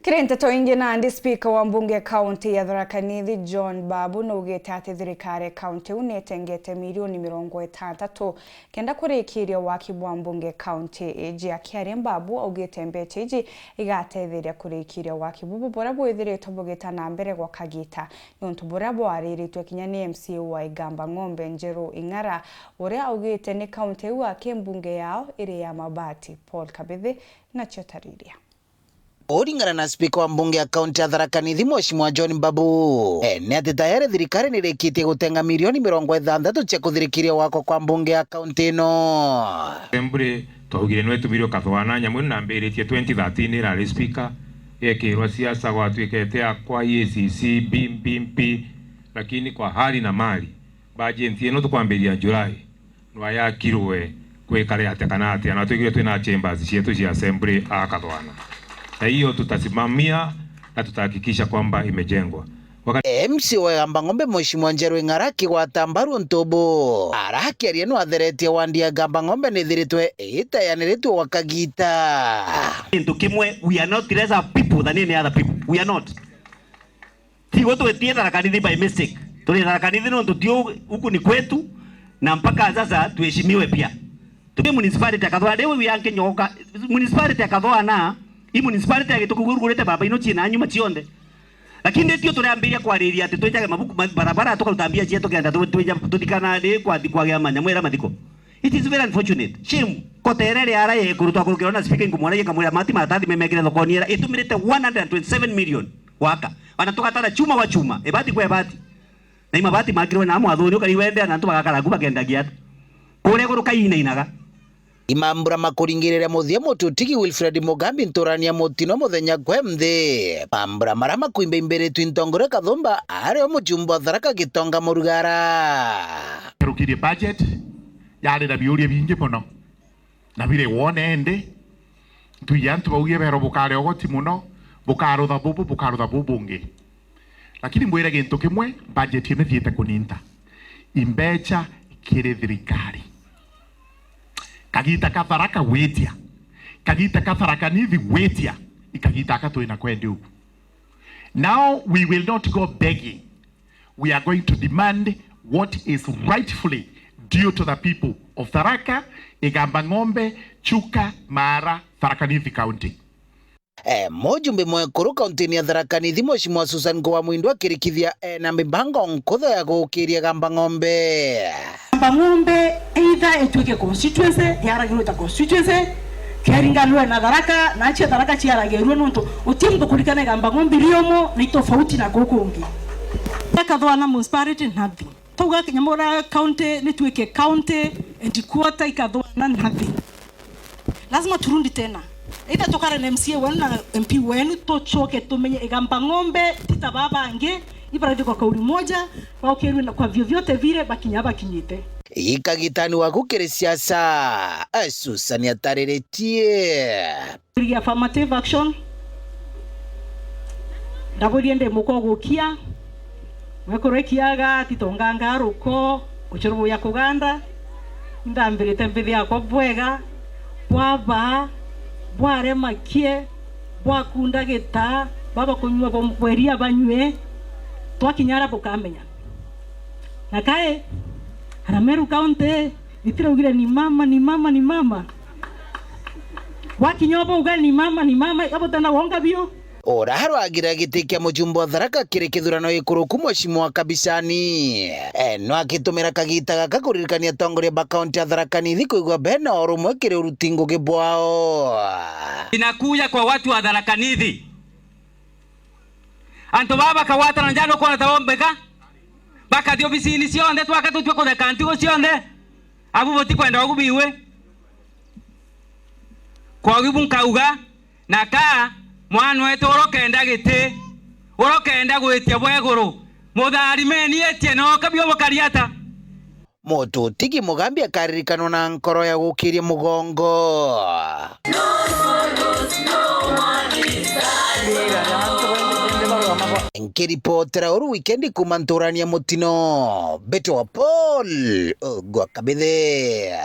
Kirenteto ingi Nandi Speaker wa mbunge kaunti ya Tharaka Nithi John Babu naugite ati thirikari kaunti unetengete milioni 60 kenda kurikiria waki bwa mbunge kaunti eji akiaria. Babu augite mbeca iji igatetheria kurikiria waki bubu bora bwithiritwo bugita na mbere gwa kagita nontu bora bwariritwe kinya ni MCA wa Igamba Ng'ombe Njeru Ing'ara uria augite ni kaunti wake mbunge yao iri ya mabati. Paul Kabithi na chotariria. Oringana na Speaker wa mbunge ya kaunti ya Tharaka Nithi Mheshimiwa John Babu ni ati tayari thirikari nirikitie gutenga milioni 60 cia kuthirikiria wako kwa mbunge ya kaunti ino. Sempre twaugire nwe tumirio kathwana nyamu na mbiritie 2013 rari Speaker ekirwa siasa gwatuikete akwa EACC BMP, lakini kwa hali na mali budget ino tukwambiria Julai nwa yakirwe kwikare atekana ati na twigire twina chambers cietu cia assembly akathwana. Na hiyo tutasimamia na tutahakikisha kwamba imejengwa. MCA wa Igamba Ng'ombe Mheshimiwa Njeru Ing'ara kigwata mbaru ntubu arakiaria no atheretie wandi ya Igamba Ng'ombe ni thiritwe itayaniritu wakagita. Into kimwe, we are not lesser people than any other people. We are not. Tigo twetie Tharaka Nithi by mistake. Tuli Tharaka Nithi no tutio huku ni kwetu na mpaka sasa tuheshimiwe pia. Tupe municipality akathwa dewe yanke nyoka municipality akathwa na hii municipality agitukurugurite baba ino china nyuma chionde. Lakini ndio tuliambiria kwariria ati twenjage mabuku barabara tukatambia chieto kenda tutikana de kwa ya manya mwera madiko. It is very unfortunate. Shame koterere ara ye kurutwa kurukirona speaking kumwana yekamwira mati matathi memekire thokoniera itumirite 127 million waka. Wanatoka tara chuma wa chuma. Ebati kwa ebati. Na imabati magirwe na amu athuri ukariwende na ntu bagakara kuba kenda giatu. Kure kuruka inaga. Imambura makuringirira muthia mututigi Wilfred Mugambi nturania mutino muthenya kwemthi mambura marama kuimba imbere twintongore kathumba ario mujumbo wa Tharaka Gitonga Murugara rukirie budget yari na biuria bingi muno na bire wone ende tuyantu baugie bero bukare ogoti muno bukarutha bubu ngi lakini mwira gintu kimwe budget ine thiete kuninta imbecha kire thirikari kagita ka Tharaka wetia kagita ka Tharaka Nithi wetia ikagita ka twina kwendi uku. Now we will not go begging. We are going to demand what is rightfully due to the people of Tharaka, Igamba Ng'ombe, Chuka, Mara, Tharaka Nithi County. Mujumbe mwekuru kaunti ya Tharaka Nithi Mheshimiwa Susan Gowa Mwindu akirikithia na mibango nkutho ya gukiria Igamba Ng'ombe. Igamba Ng'ombe either etuike constituency yaragirwe ta constituency keringanwe na Tharaka na acha Tharaka chiaragirwe nonto utimbo kulikana Igamba Ng'ombe riomo ni tofauti na gukungi akathwana municipality nothing tuga Kinyamura county ni tuike county and quarter ikathwana nothing. Lazima turundi tena either tokare na MCA wenu na MP wenu tochoke tumenye Igamba Ng'ombe titababange ibaradi kwa kauli moja waokirwe na kwa vyovyote vile bakinyaba kinyite ikagitani waku kiri siasa Susan yatariretie affirmative action ndaburiende muko gukia mwekorekiaga titonganga ruko uchurubu ya kuganda ndambire tembethi yako bwega bwaba bware makie bwakunda gita baba kunywa bomweria banywe twakinyara bukamenya nakae Meru County itiraugire ni mama wakinyoba uga ni mama abotana wonga bio ora harwagira gitikia mujumbo wa Tharaka kiri kithurano ikuruku Mheshimiwa Kabishani no akitumira kagita gaka kuririkania tongoria ba kaunti ya Tharaka Nithi kuigwa bena orumwe kiri urutingo gibwao inakuja kwa watu wa Tharaka Nithi anto baba kawata na njano kwa tawombeka baka dio bisini sionde twakatutwe ko kanti go sionde abu boti kwenda ogubiwe kwa gibunkauga naka mwana wetu orokenda gite orokenda gwetia bweguru muthari meni etie no kabio bokariata mututigi Mugambi akaririkano na nkoro ya gukiria mugongo nkiripotera uru wikendi kumanturania mutino Beto wa Paul Gwakabithe.